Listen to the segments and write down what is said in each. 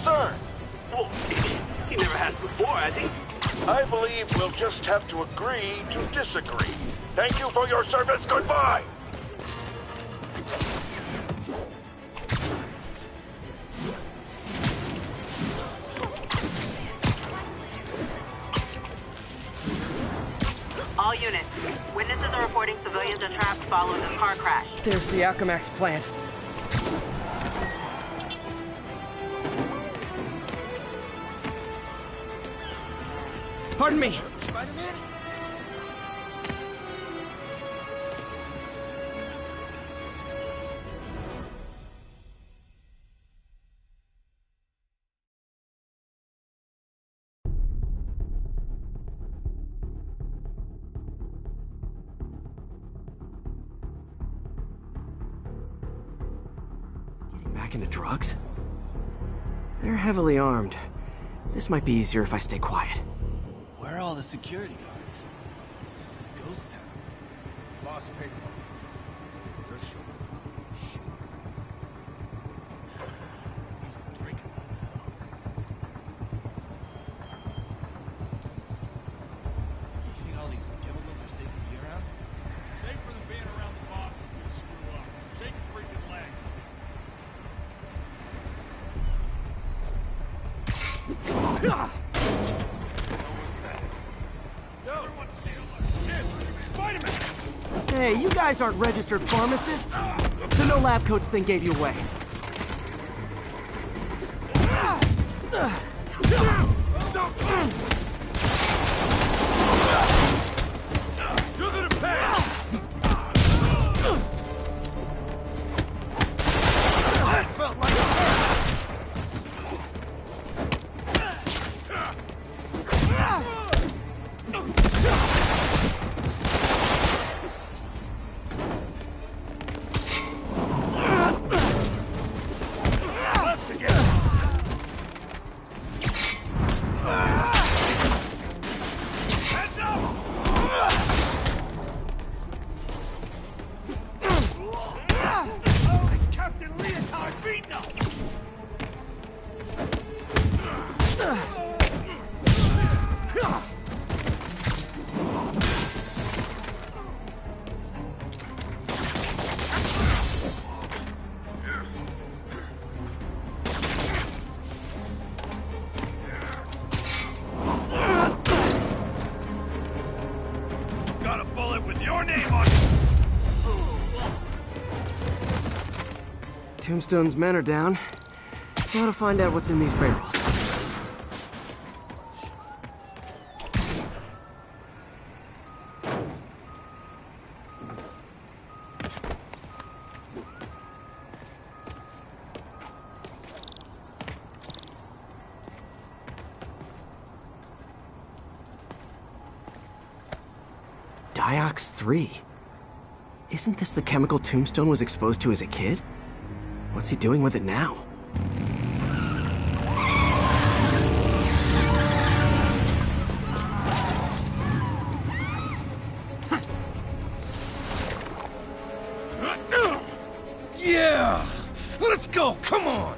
concern. Well, he never has before, I think. I believe we'll just have to agree to disagree. Thank you for your service. Goodbye! All units. Witnesses are reporting civilians are trapped following a car crash. There's the Alchemax plant. Pardon me. Spider-Man? Getting back into drugs? They're heavily armed. This might be easier if I stay quiet. Where are all the security guards? This is a ghost town. Lost paperwork. There's Shit. Who's drinking right now? You think all these chemicals are safe to be around? Safer than being around the boss if you screw up. Shake his freaking leg. Hey, you guys aren't registered pharmacists, so no lab coats thing gave you away. You're gonna pay! That felt like a Captain Leotard beating him! Got a bullet with your name on it! Tombstone's men are down. Now to find out what's in these barrels. Diox 3. Isn't this the chemical Tombstone was exposed to as a kid? What's he doing with it now? Yeah! Let's go! Come on!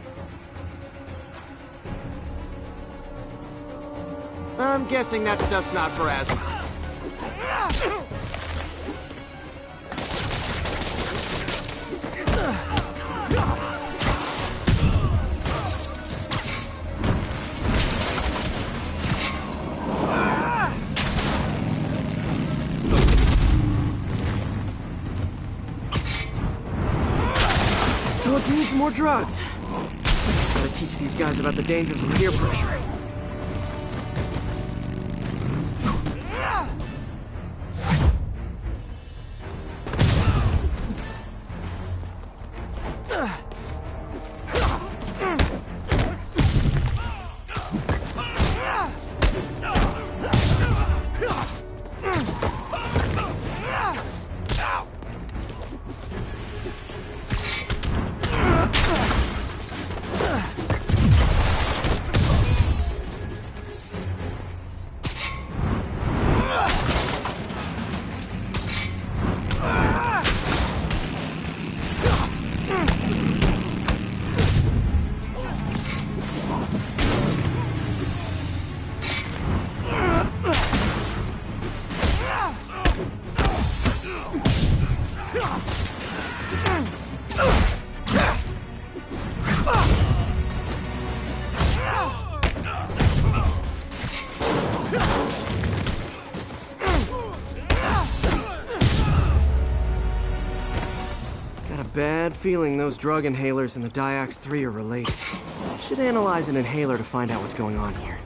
I'm guessing that stuff's not for asthma. What needs more drugs? Gotta teach these guys about the dangers of peer pressure. feeling those drug inhalers and the Dyax 3 are related. Should analyze an inhaler to find out what's going on here.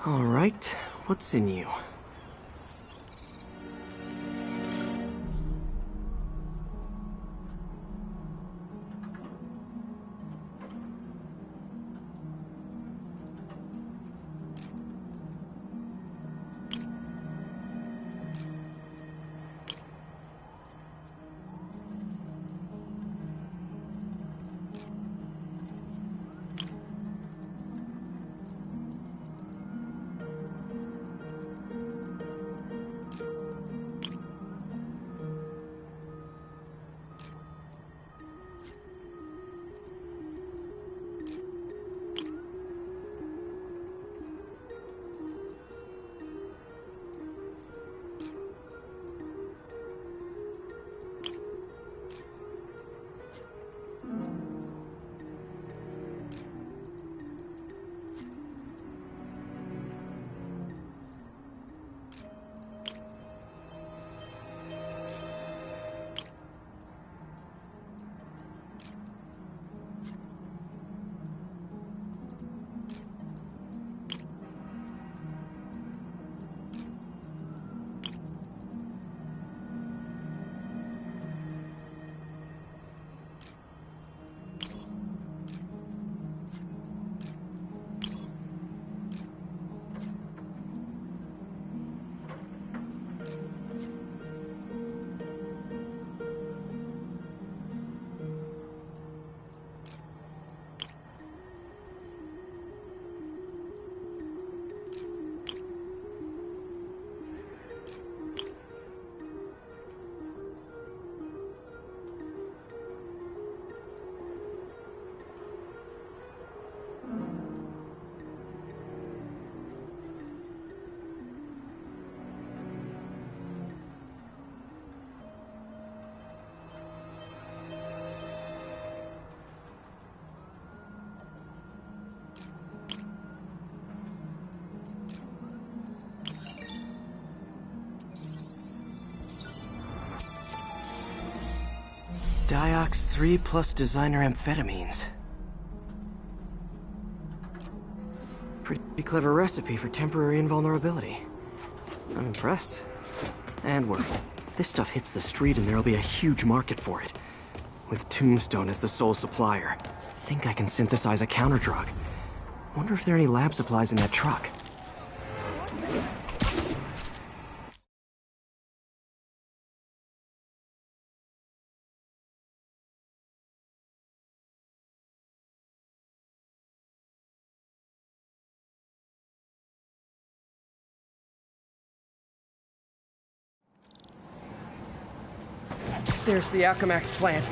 All right, what's in you? Diox 3 plus designer amphetamines. Pretty clever recipe for temporary invulnerability. I'm impressed. And worried. This stuff hits the street and there'll be a huge market for it. With Tombstone as the sole supplier, I think I can synthesize a counter-drug. Wonder if there are any lab supplies in that truck. There's the Alchemax plant.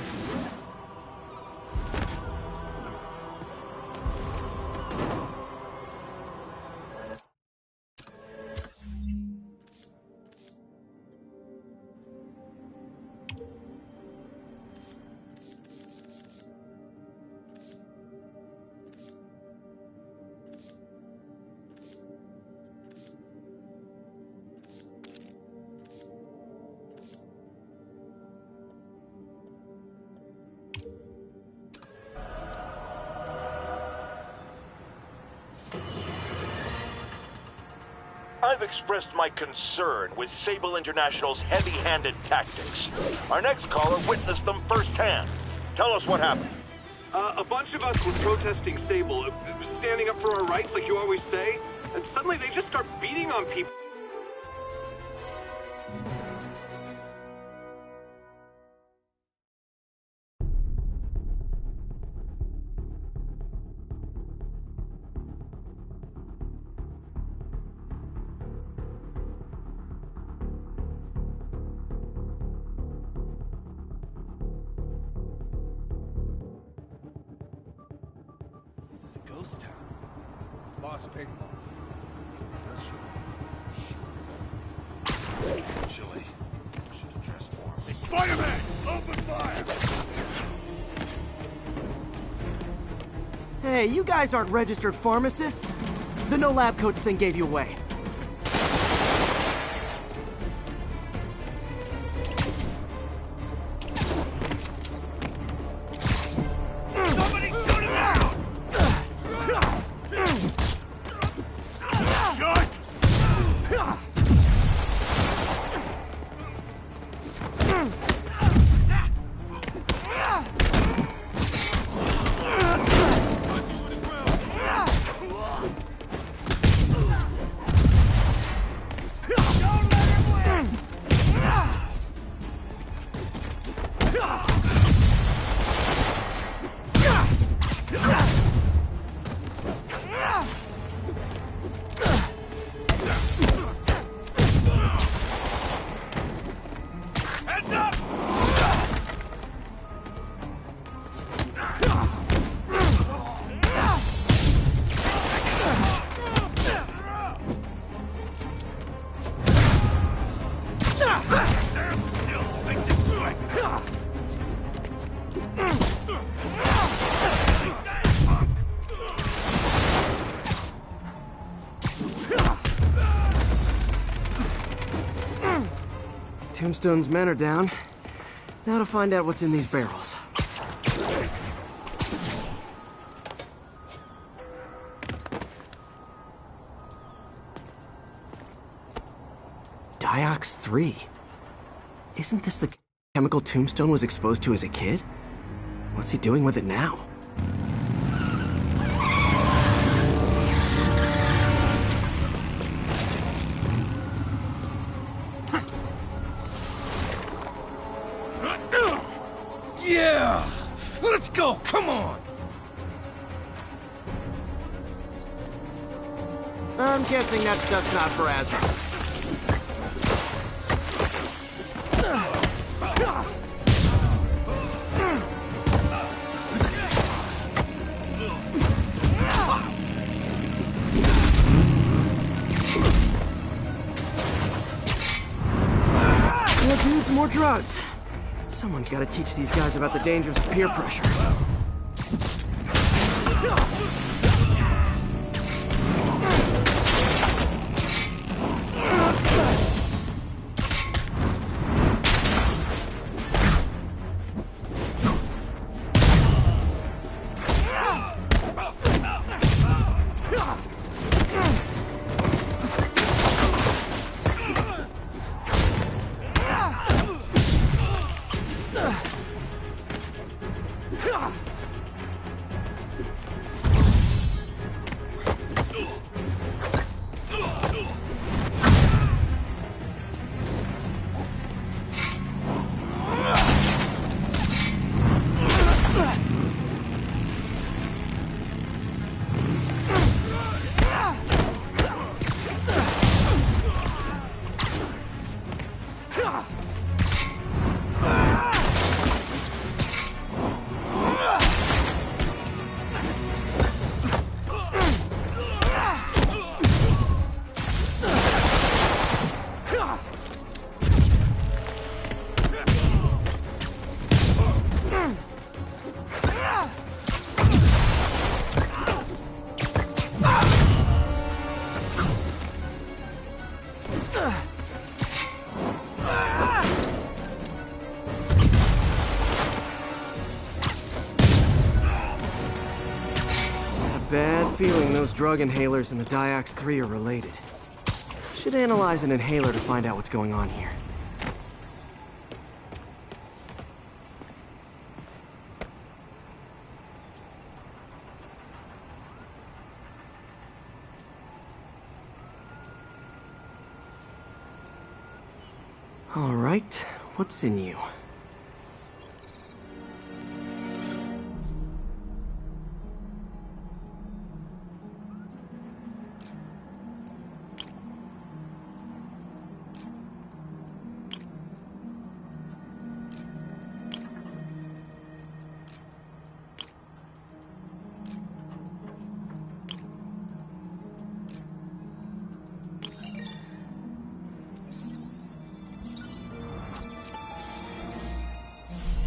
I've expressed my concern with Sable International's heavy-handed tactics. Our next caller witnessed them firsthand. Tell us what happened. A bunch of us were protesting Sable, standing up for our rights like you always say, and suddenly they just start beating on people. Ghost town. Boss paid him off. That's true. Actually, should have dressed for me. Spider-Man! Open fire! Hey, you guys aren't registered pharmacists. The no lab coats thing gave you away. Somebody shoot him out! Tombstone's men are down. Now to find out what's in these barrels. Diox 3. Isn't this the chemical Tombstone was exposed to as a kid? What's he doing with it now? Yeah! Let's go, come on! I'm guessing that stuff's not for asthma. More dudes, more drugs. Someone's got to teach these guys about the dangers of peer pressure. Bad feeling those drug inhalers and the Diox 3 are related. Should analyze an inhaler to find out what's going on here. All right, what's in you?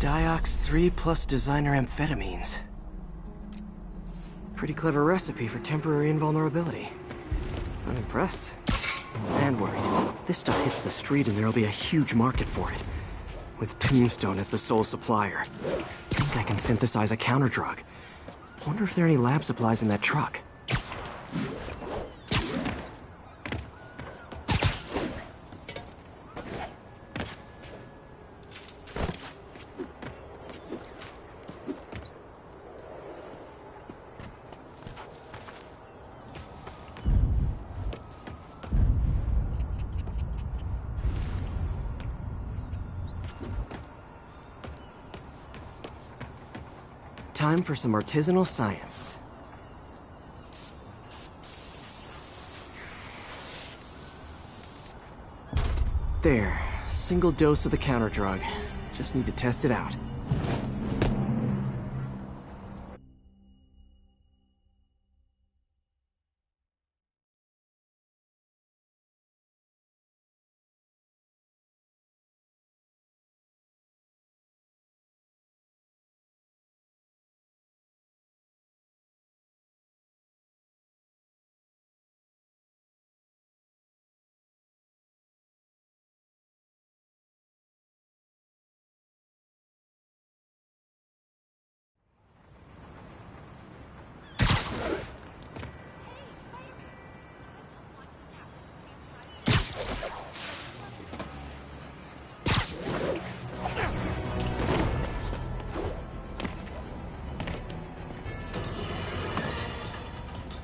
Diox 3 plus designer amphetamines. Pretty clever recipe for temporary invulnerability. I'm impressed. And worried. This stuff hits the street and there'll be a huge market for it. With Tombstone as the sole supplier. I think I can synthesize a counter drug. Wonder if there are any lab supplies in that truck. Time for some artisanal science. There, single dose of the counter drug. Just need to test it out.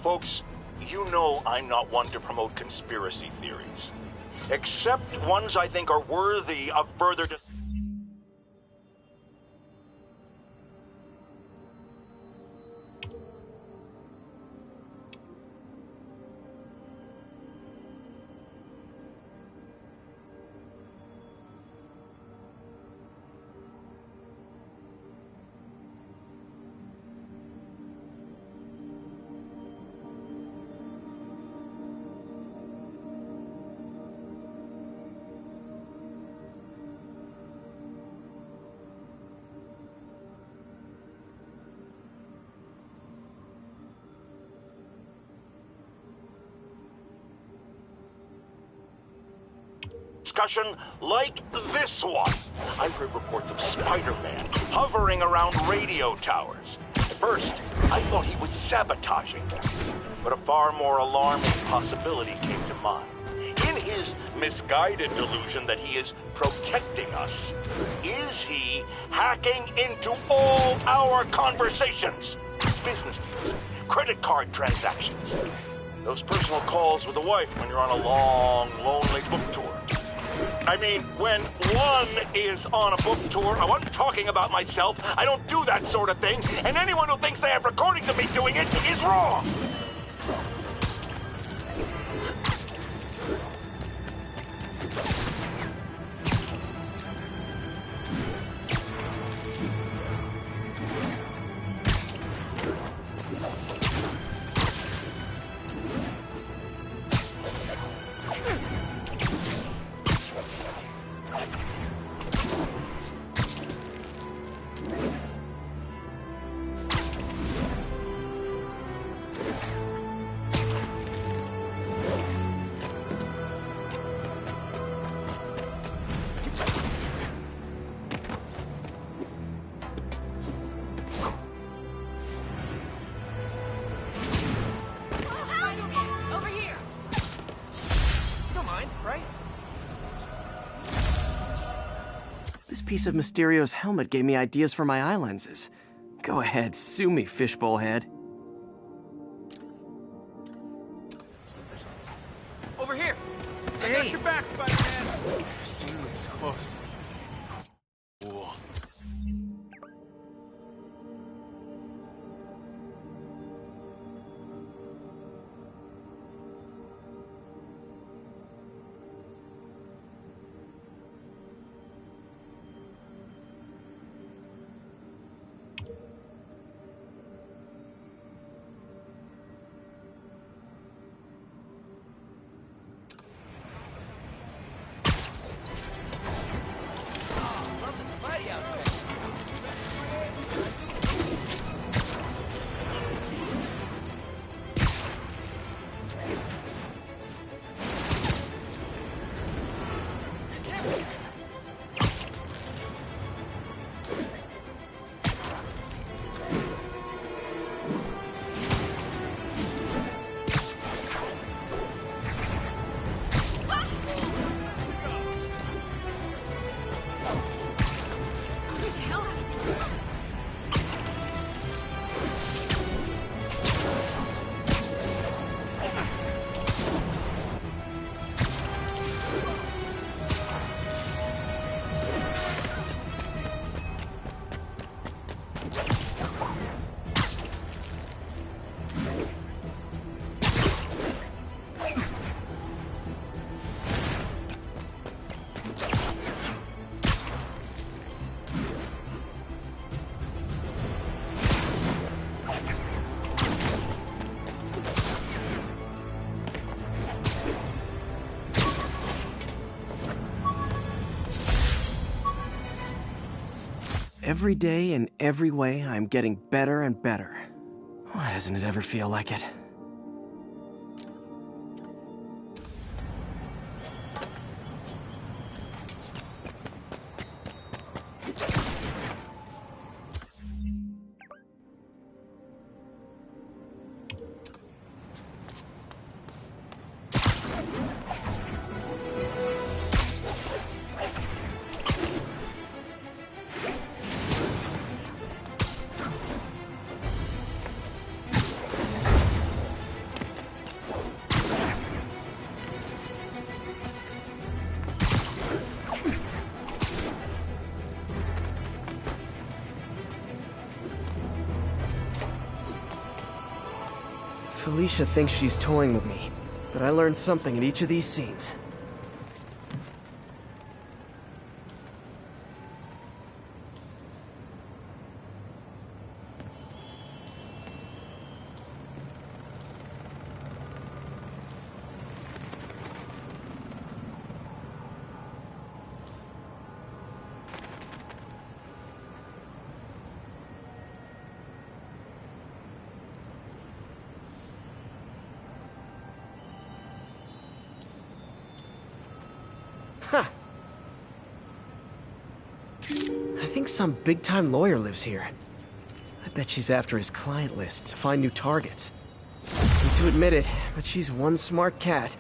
Folks, you know I'm not one to promote conspiracy theories. Except ones I think are worthy of further discussion. Discussion like this one. I've heard reports of Spider-Man hovering around radio towers. At first, I thought he was sabotaging them, but a far more alarming possibility came to mind. In his misguided delusion that he is protecting us, is he hacking into all our conversations? Business deals, credit card transactions, those personal calls with the wife when you're on a long, lonely book tour. I mean, when one is on a book tour, I wasn't talking about myself. I don't do that sort of thing. And anyone who thinks they have recordings of me doing it is wrong. This piece of Mysterio's helmet gave me ideas for my eye lenses. Go ahead, sue me, fishbowl head. Over here! I got your back, Spider-Man! Seen this close. Cool. Every day, in every way, I'm getting better and better. Why doesn't it ever feel like it? Felicia thinks she's toying with me, but I learned something in each of these scenes. Huh. I think some big-time lawyer lives here. I bet she's after his client list to find new targets. Hate to admit it, but she's one smart cat.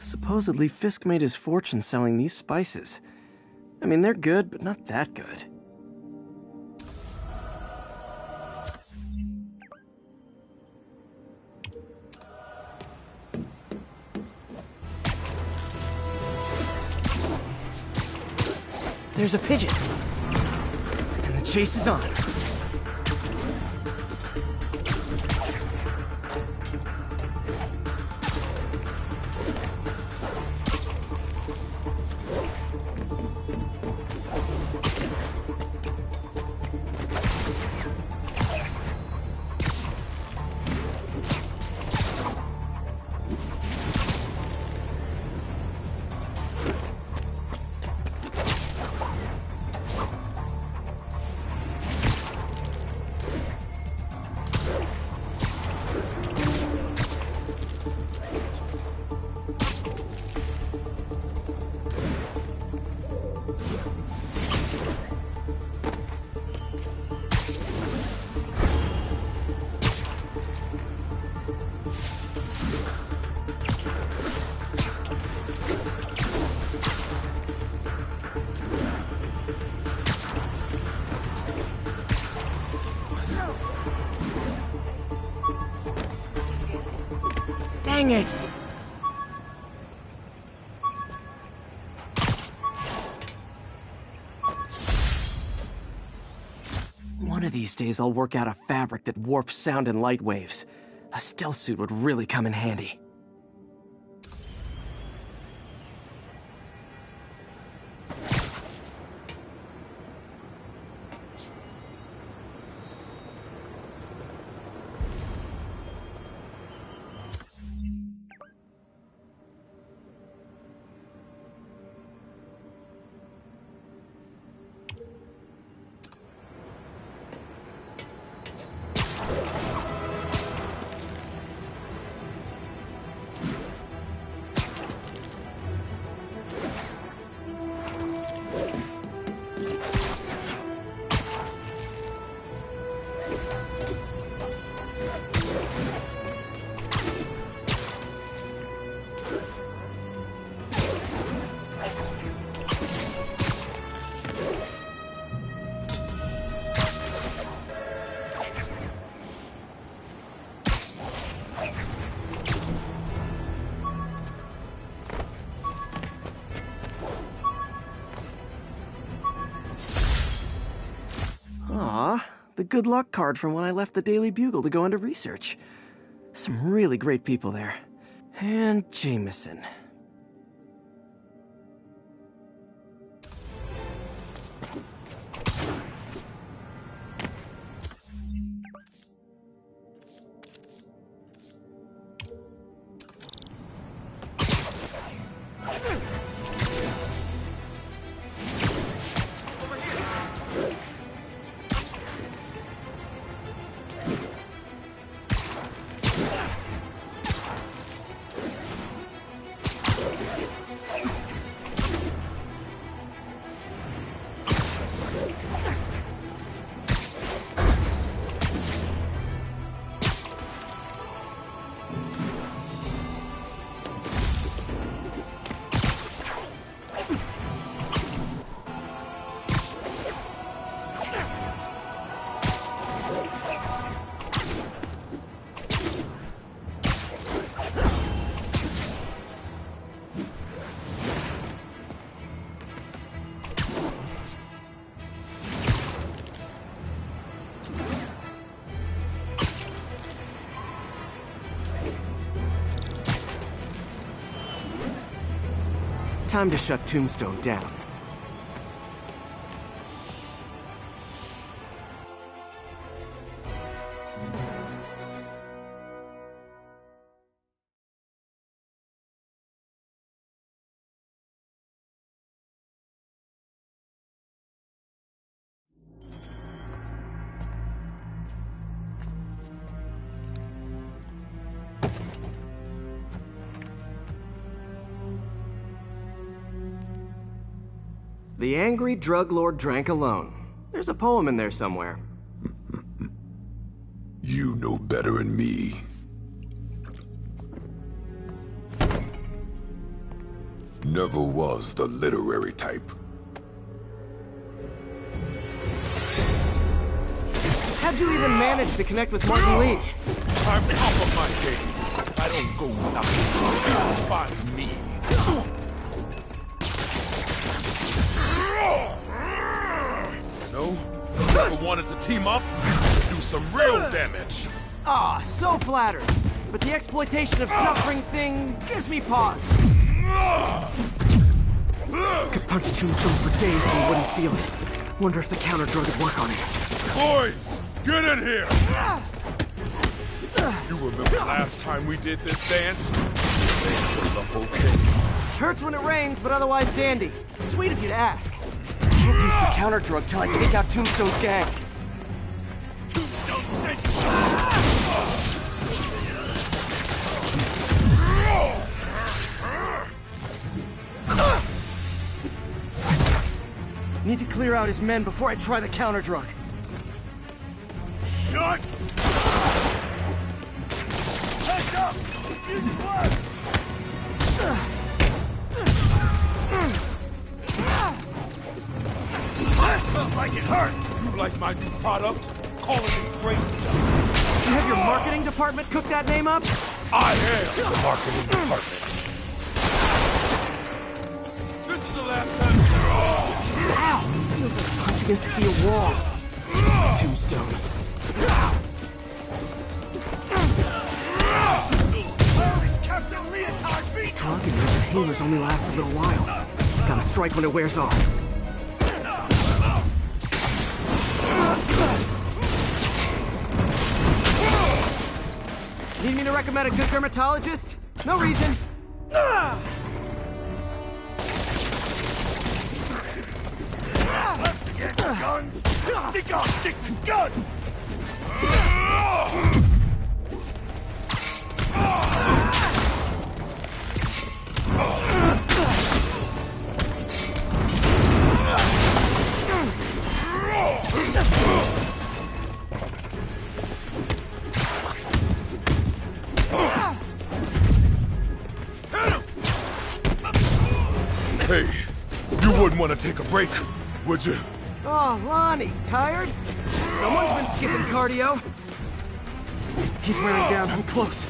Supposedly, Fisk made his fortune selling these spices. I mean, they're good, but not that good. There's a pigeon! And the chase is on. Dang it! these days I'll work out a fabric that warps sound and light waves. A stealth suit would really come in handy. The good luck card from when I left the Daily Bugle to go into research. Some really great people there. And Jameson. Time to shut Tombstone down. The angry drug lord drank alone. There's a poem in there somewhere. You know better than me. Never was the literary type. How'd you even manage to connect with Martin Lee? I'm top of my game. I don't go knocking. You find me. No? Never wanted to team up? Do some real damage. Ah, so flattered. But the exploitation of suffering thing gives me pause. Could punch Tombstone for days and he wouldn't feel it. Wonder if the counter drug would work on it. Boys, get in here! You remember last time we did this dance? Okay. Hurts when it rains, but otherwise dandy. Sweet of you to ask. Can't use the counter drug till I take out Tombstone's gang. Need to clear out his men before I try the counter drug. Shut! Heads up! Using blood! That felt like it hurt! You like my new product? Calling it great stuff. You have your marketing department cook that name up? I am the marketing department. This is the last time. Ow! Feels like punching a steel wall. Tombstone. Drug and resin healers only last a little while. Gotta strike when it wears off. Need me to recommend a good dermatologist? No reason. Guns! Stick on, stick to guns! Hey, you wouldn't want to take a break, would you? Oh, Lonnie, tired? Someone's been skipping cardio. He's wearing down. I'm close.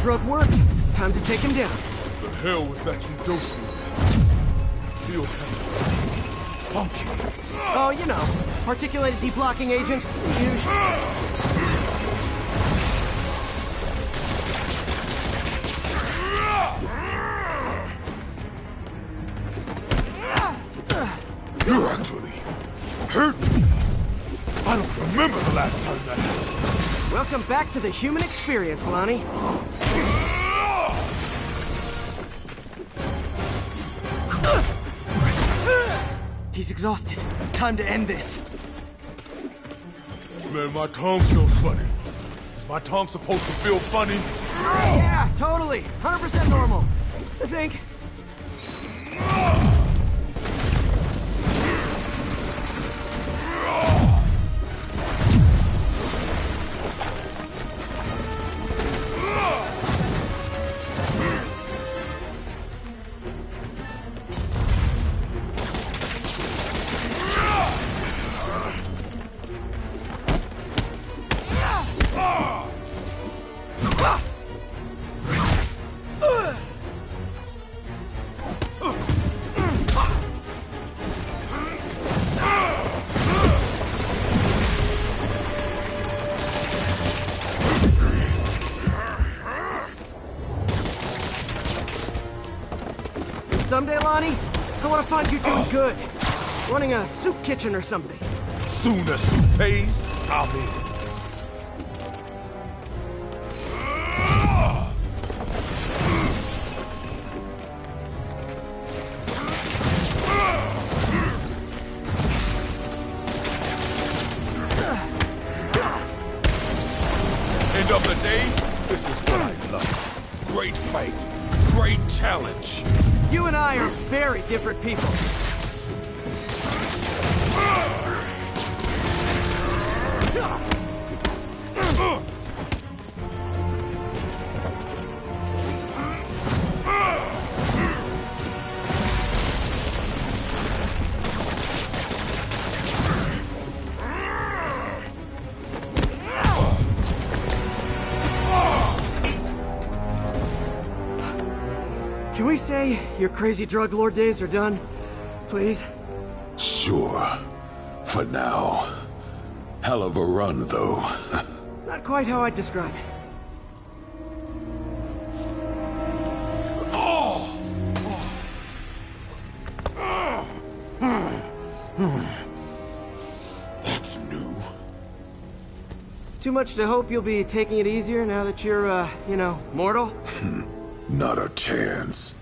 Drug work. Time to take him down. The hell was that you dosed me? Feel kind of funky. Oh, you know, particulated deblocking agent. Huge. You're actually hurt me. I don't remember the last time that happened. Welcome back to the human experience, Lonnie. He's exhausted. Time to end this. Man, my tongue feels funny. Is my tongue supposed to feel funny? Yeah, totally. 100% normal. I think. Someday, Lonnie, I want to find you doing good. Running a soup kitchen or something. Soon as soup pays, I'm in. End of the day, this is what I love. Great fight, great challenge. You and I are very different people. Can we say your crazy drug lord days are done? Please? Sure. For now. Hell of a run, though. Not quite how I'd describe it. That's new. Too much to hope you'll be taking it easier now that you're, mortal? Not a chance.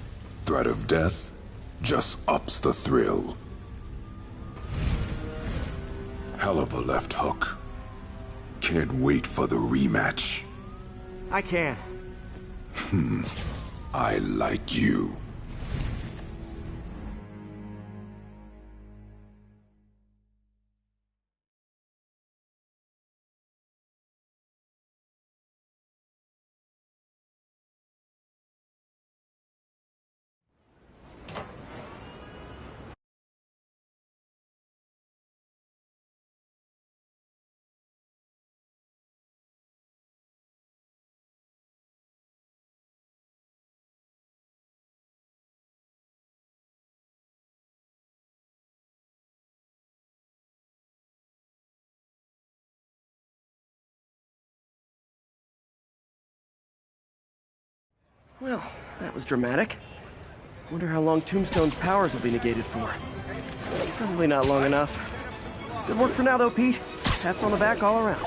Threat of death just ups the thrill. Hell of a left hook. Can't wait for the rematch. I can. I like you. Well, that was dramatic. Wonder how long Tombstone's powers will be negated for. Probably not long enough. Good work for now, though, Pete. Pats on the back all around.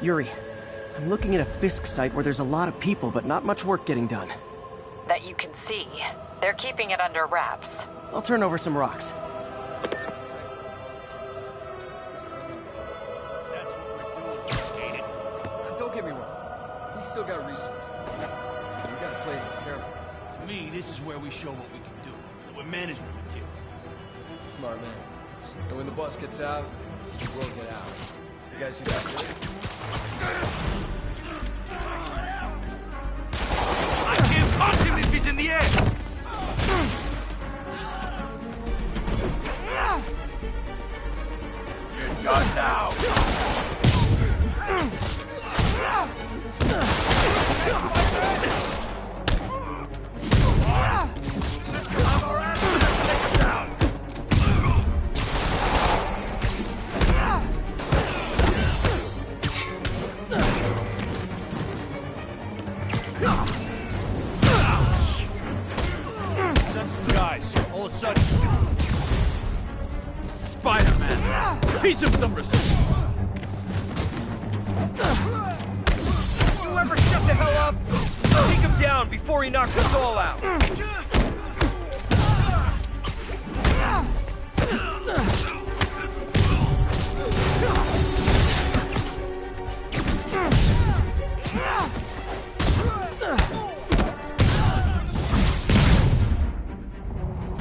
Yuri, I'm looking at a Fisk site where there's a lot of people, but not much work getting done. That you can see. They're keeping it under wraps. I'll turn over some rocks. That's what we're doing, ain't it? Don't get me wrong. He's still got resources. You gotta play it careful. To me, this is where we show what we can do. That we're management material. Smart man. And when the boss gets out, he will get out. You guys see that too? I can't punch him if he's in the air! You're done now! Spider-Man! Teach him some respect! You ever shut the hell up? Take him down before he knocks us all out!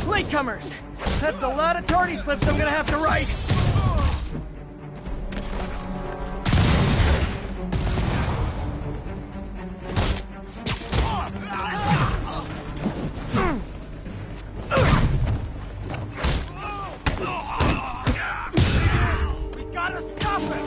Latecomers! That's a lot of tardy slips I'm gonna have to write! We gotta stop him!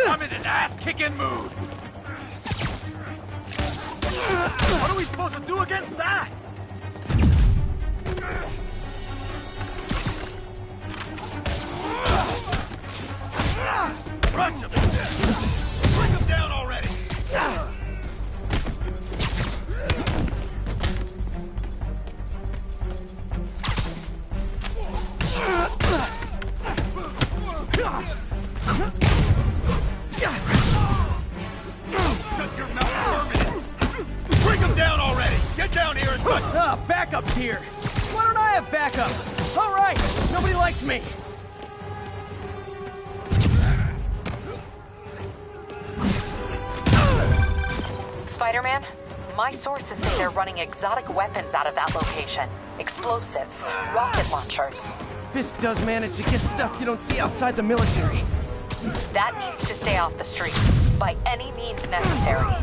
I'm in an ass-kicking mood! What are we we supposed to do against that? Rush him! Bring him down already! Shut your mouth permanent! Bring him down already! Get down here and touch! Backup's here! Why don't I have backup? Alright, nobody likes me! Spider-Man, my sources say they're running exotic weapons out of that location. Explosives, rocket launchers. Fisk does manage to get stuff you don't see outside the military. That needs to stay off the streets, by any means necessary.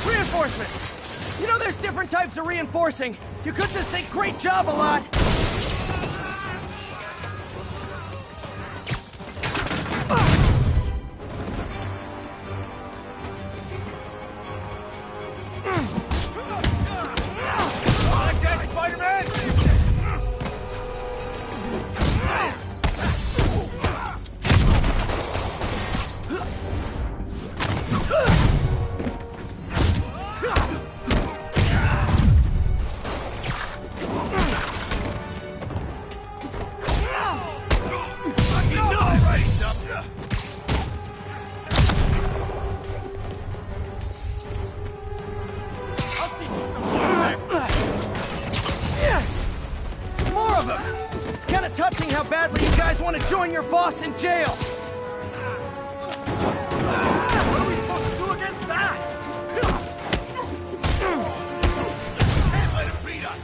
Reinforcements! You know there's different types of reinforcing. You could just say great job a lot. Your boss in jail! What are we supposed to do against that? Can't let him beat us!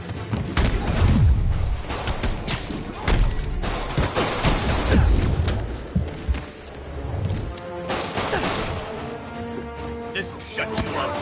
This'll shut you up.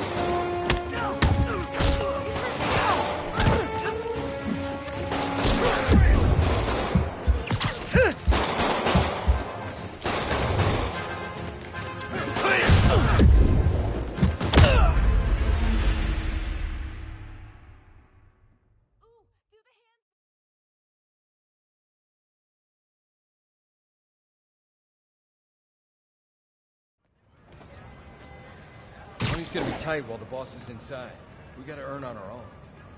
Money's gonna be tight while the boss is inside. We gotta earn on our own.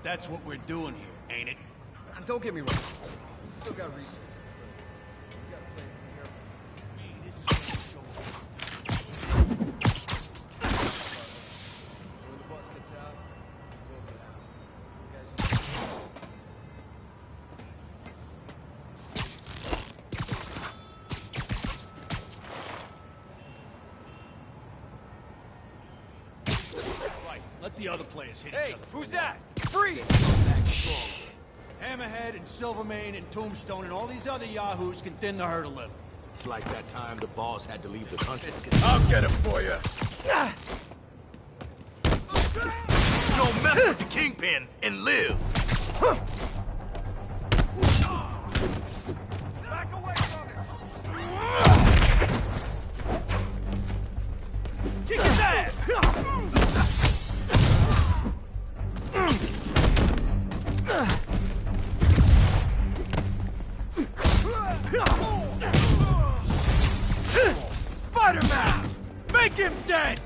That's what we're doing here, ain't it? And don't get me wrong, we still got resources. We gotta play it careful. When the boss gets out, we'll get out. You guys... Let the other players hit Hey, each other. who's that? Freeze! Hammerhead and Silvermane and Tombstone and all these other yahoos can thin the herd a little. It's like that time the boss had to leave the country. I'll get him for you. Don't mess with the Kingpin and live. Back away from him. Kick his ass! Spider-Man! Make him dead!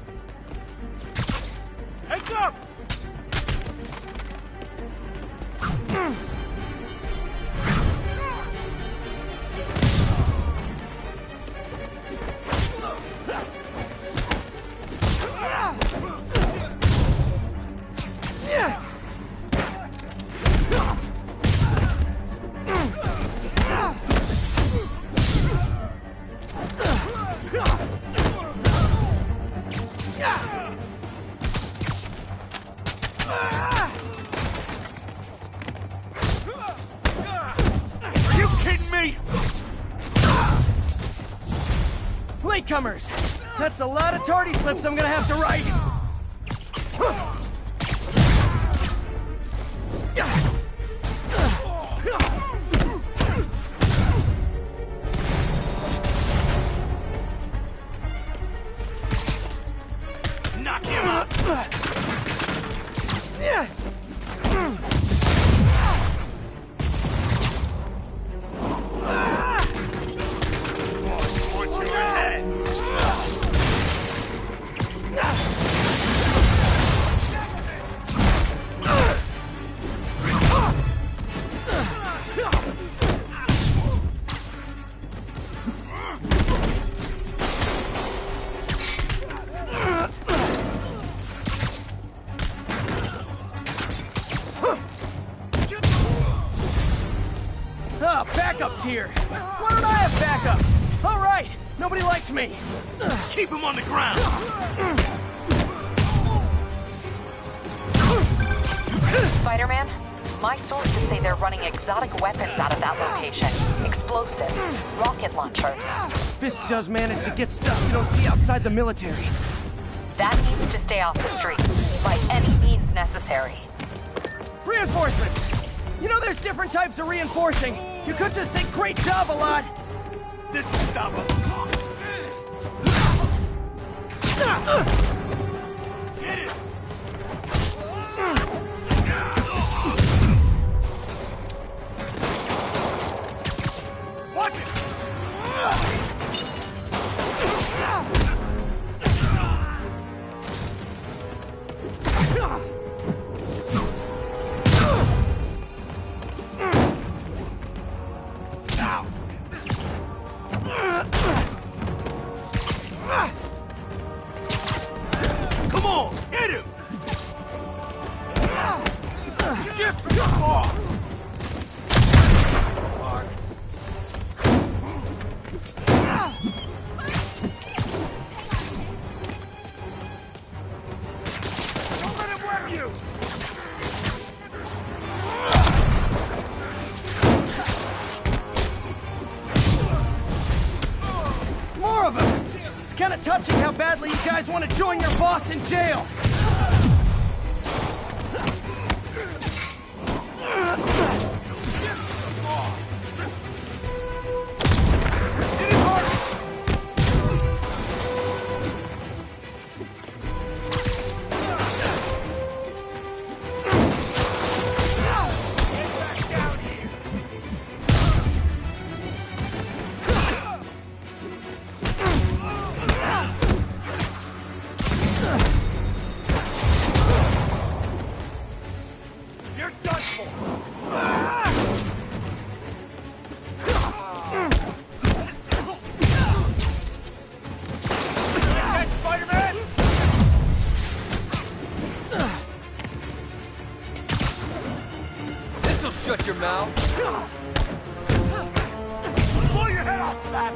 Heads up! Latecomers! That's a lot of tardy slips I'm gonna have to write! Backup's here. Why don't I have backup? All right. Nobody likes me. Keep him on the ground. Spider-Man, my sources say they're running exotic weapons out of that location. Explosives, rocket launchers. Fisk does manage to get stuff you don't see outside the military. That needs to stay off the streets, by any means necessary. Reinforcements! You know there's different types of reinforcing. You could just say great job a lot. This will stop him. Get it! Watch it! Come on, hit him! Get off! Don't let him wreck you! More of them! It's kind of touching how badly you guys want to join your boss in jail. You're done for! Catch Spider-Man! This'll shut your mouth. Blow your head off, Bat!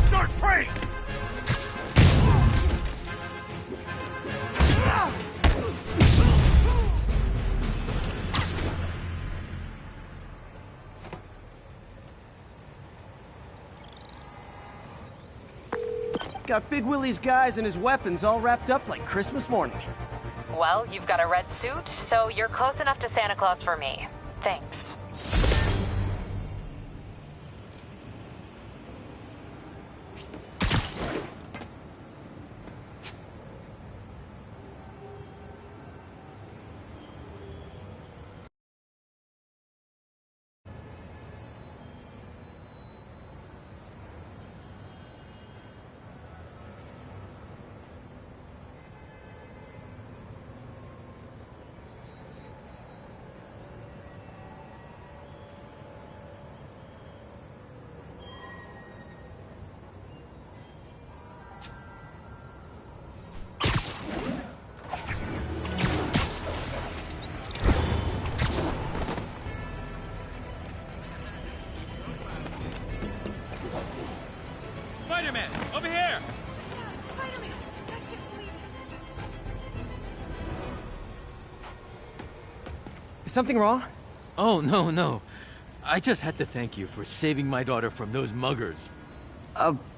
Start praying! Got Big Willie's guys and his weapons all wrapped up like Christmas morning. Well, you've got a red suit, so you're close enough to Santa Claus for me. Thanks. Spider-Man, over here! Finally! I can't believe it. Is something wrong? Oh, no. I just had to thank you for saving my daughter from those muggers.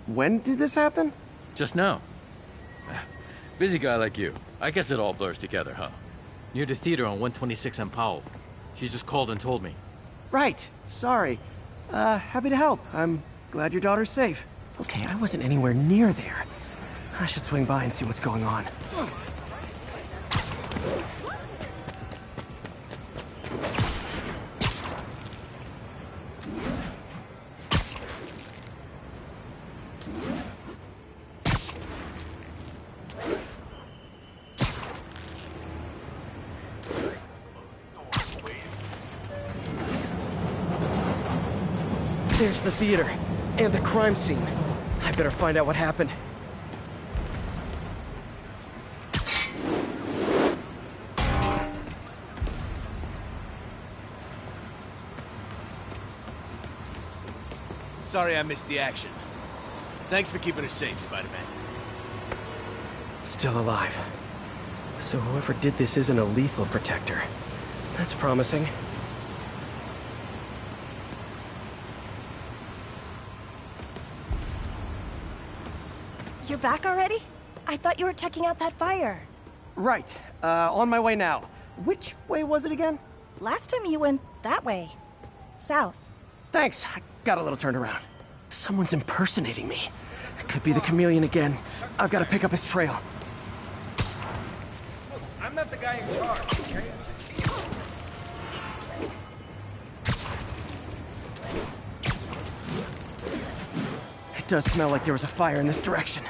When did this happen? Just now. Busy guy like you. I guess it all blurs together, huh? Near the theater on 126 and Powell. She just called and told me. Right. Sorry. Happy to help. I'm glad your daughter's safe. Okay, I wasn't anywhere near there. I should swing by and see what's going on. There's the theater, and the crime scene. I better find out what happened. Sorry I missed the action. Thanks for keeping us safe, Spider-Man. Still alive. So whoever did this isn't a lethal protector. That's promising. You're back already? I thought you were checking out that fire. Right. On my way now. Which way was it again? Last time you went that way. South. Thanks. I got a little turned around. Someone's impersonating me. It could be the chameleon again. I've got to pick up his trail. Look, I'm not the guy in charge, okay? It does smell like there was a fire in this direction.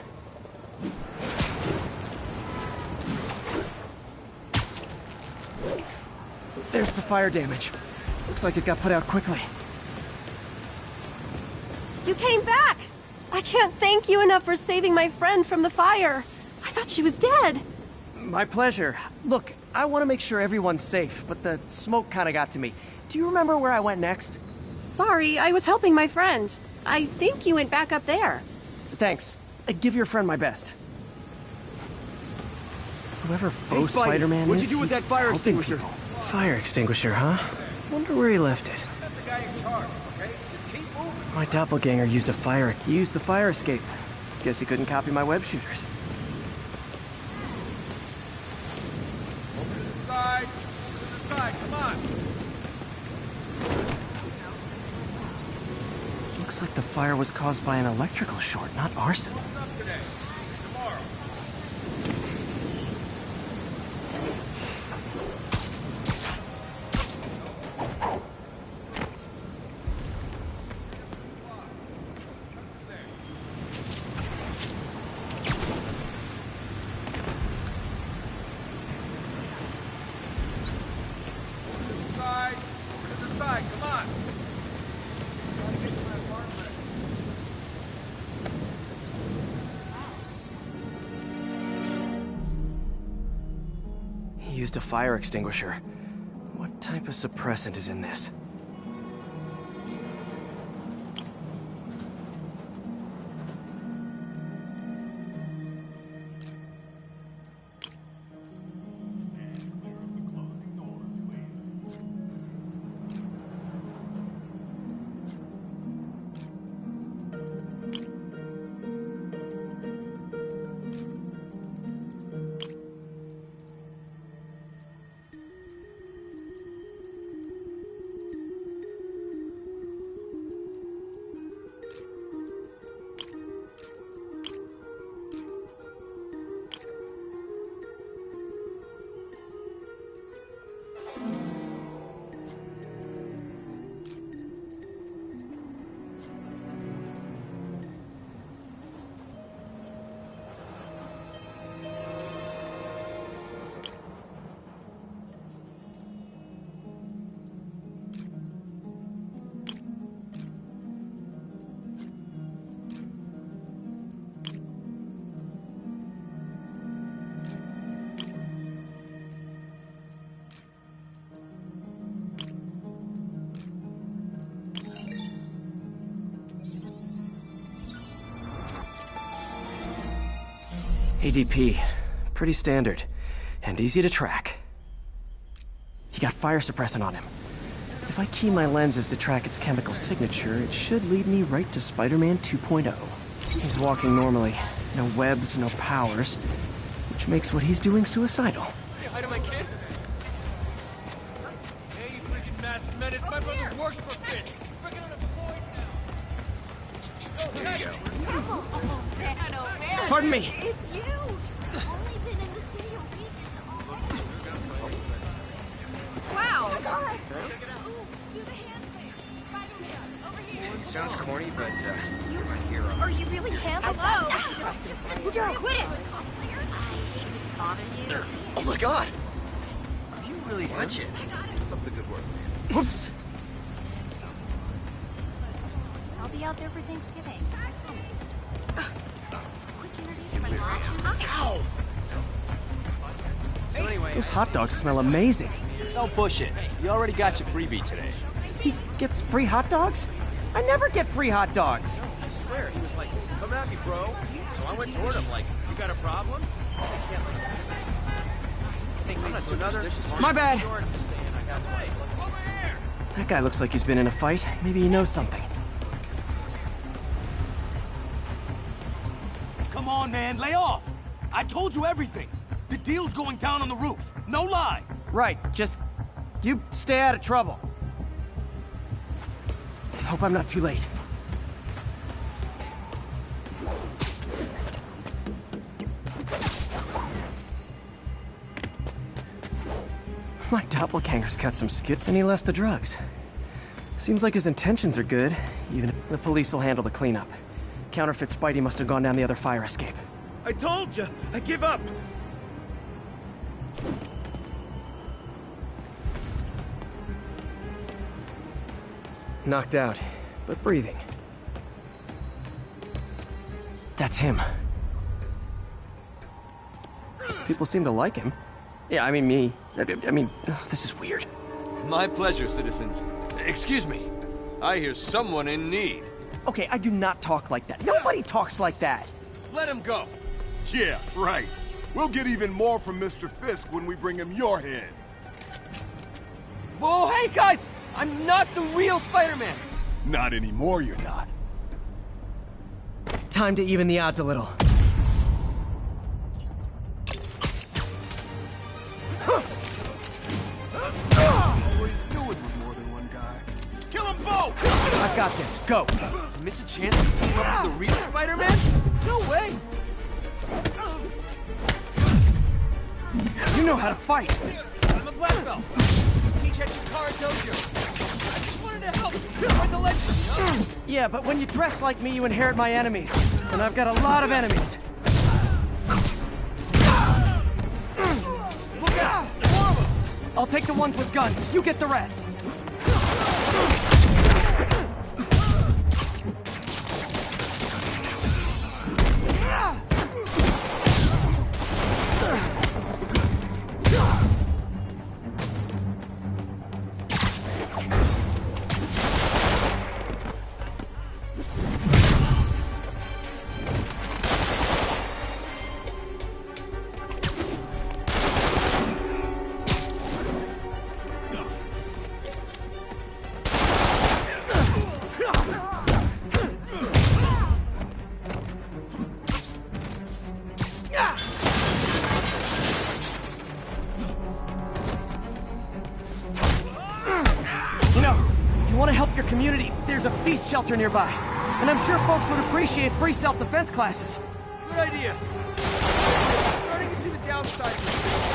There's the fire damage. Looks like it got put out quickly. You came back! I can't thank you enough for saving my friend from the fire. I thought she was dead. My pleasure. Look, I want to make sure everyone's safe, but the smoke kind of got to me. Do you remember where I went next? Sorry, I was helping my friend. I think you went back up there. Thanks. Give your friend my best. Whoever Hey, faux Spider-Man what'd is, you do with he's that fire helping extinguisher? people. Fire extinguisher, huh? Wonder where he left it. I'm not the guy in charge, okay? Just keep moving. My doppelganger used the fire escape. Guess he couldn't copy my web shooters. Over to the side. Over to the side, come on. Looks like the fire was caused by an electrical short, not arson. What's up today? Tomorrow. He used a fire extinguisher. What type of suppressant is in this? ADP. Pretty standard. And easy to track. He got fire suppressant on him. If I key my lenses to track its chemical signature, it should lead me right to Spider-Man 2.0. He's walking normally. No webs, no powers. Which makes what he's doing suicidal. Say hi to my kid. Hey, you pretty last menace. My brother works for Fisk. Freaking unemployed now. Oh, there you go. Oh, man, oh, man. Pardon me. It's you. Only been in the city a week already. Wow. Oh, my God. Check it out. Ooh, do the handstand. Spider-Man, over here. Sounds corny, but you're my hero. Are you really him? Hello. You're quit it. I hate to bother you. Oh my God! Are you really him? Watch it. Keep up the good work. Whoops. I'll be out there for Thanksgiving. Quick introduce my mom. Ow! So anyway, Those hot dogs smell amazing. Don't push it. You already got your freebie today. He gets free hot dogs? I never get free hot dogs. I swear, he was like, come at me, bro. So I went toward him like, you got a problem? I can't let him. I'm not superstitious. My bad. I'm just saying, I got to. That guy looks like he's been in a fight. Maybe he knows something. Come on, man, lay off. I told you everything. The deal's going down on the roof. No lie. Right, just... you stay out of trouble. Hope I'm not too late. My doppelganger's got some skiff and he left the drugs. Seems like his intentions are good, even if the police will handle the cleanup. Counterfeit Spidey must have gone down the other fire escape. I told you. I give up. Knocked out, but breathing. That's him. People seem to like him. Yeah, I mean me. I mean, this is weird. My pleasure, citizens. Excuse me. I hear someone in need. Okay, I do not talk like that. Nobody talks like that. Let him go. Yeah, right. We'll get even more from Mr. Fisk when we bring him your head. Whoa, hey guys! I'm not the real Spider-Man! Not anymore, you're not. Time to even the odds a little. Always knew it was more than one guy. Kill them both! I've got this. Go. Miss a chance to team up with the real Spider-Man? No way! You know how to fight. I'm a black belt. Teach at Chikara Dojo. I just wanted to help. Find the legend, you know? Yeah, but when you dress like me, you inherit my enemies. And I've got a lot of enemies. Look out! More of them! I'll take the ones with guns. You get the rest. There's a feast shelter nearby, and I'm sure folks would appreciate free self-defense classes. Good idea. I'm starting to see the downside of this.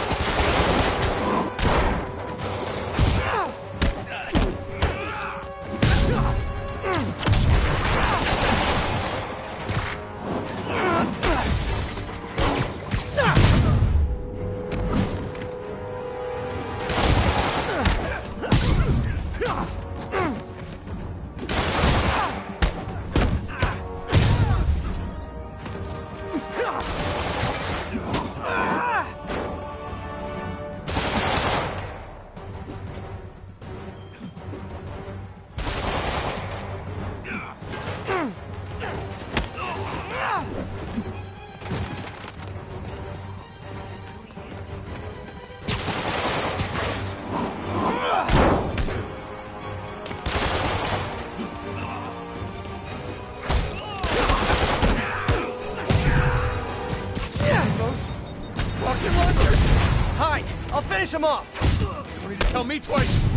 Hi, I'll finish him off. Ready to tell me twice.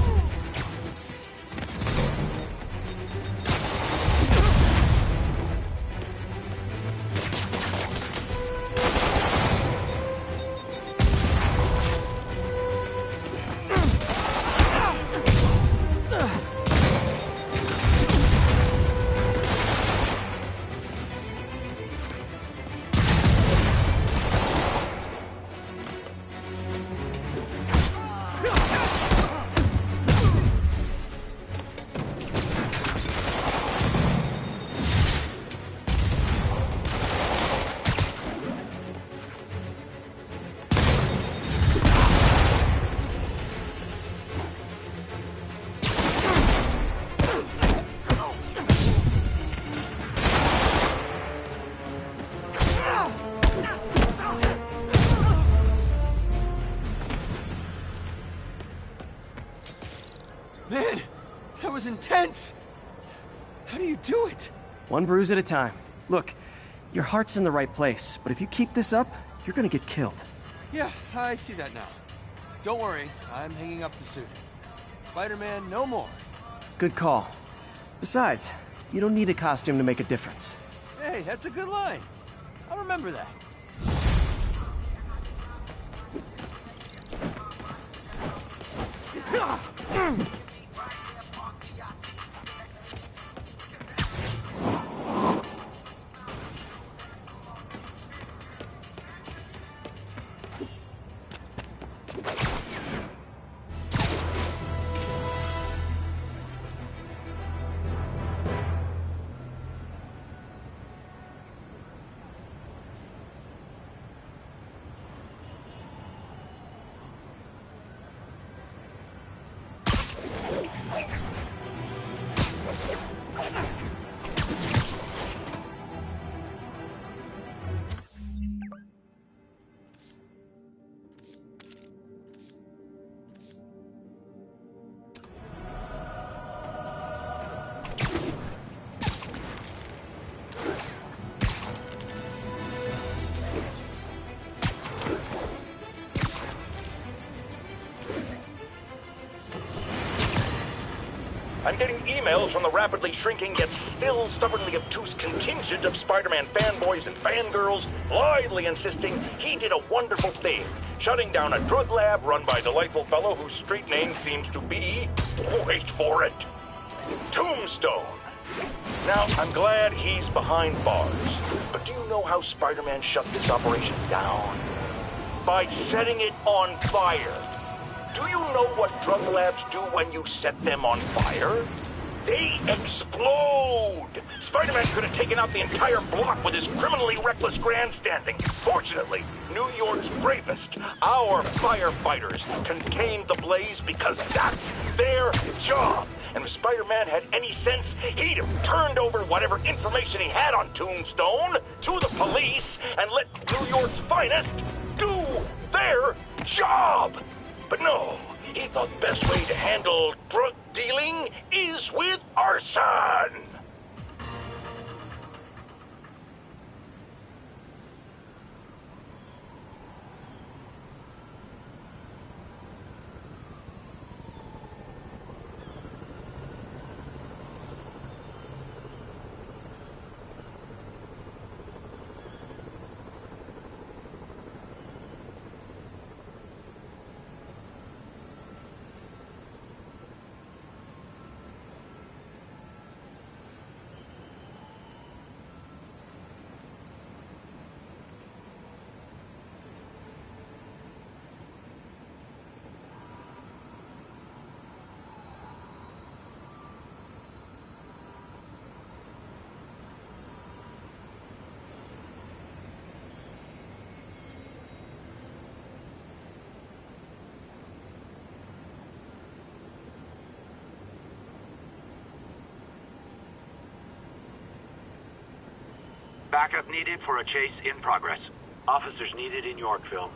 Man, that was intense! How do you do it? One bruise at a time. Look, your heart's in the right place, but if you keep this up, you're gonna get killed. Yeah, I see that now. Don't worry, I'm hanging up the suit. Spider-Man no more. Good call. Besides, you don't need a costume to make a difference. Hey, that's a good line. I'll remember that. I'm getting emails from the rapidly shrinking yet still stubbornly obtuse contingent of Spider-Man fanboys and fangirls blithely insisting he did a wonderful thing, shutting down a drug lab run by a delightful fellow whose street name seems to be, wait for it, Tombstone. Now, I'm glad he's behind bars, but do you know how Spider-Man shut this operation down? By setting it on fire. Do you know what drug labs do when you set them on fire? They explode! Spider-Man could have taken out the entire block with his criminally reckless grandstanding. Fortunately, New York's bravest, our firefighters, contained the blaze because that's their job. And if Spider-Man had any sense, he'd have turned over whatever information he had on Tombstone to the police and let New York's finest do their job. But no, he thought the best way to handle drug dealing is with arson. Backup needed for a chase in progress. Officers needed in Yorkville.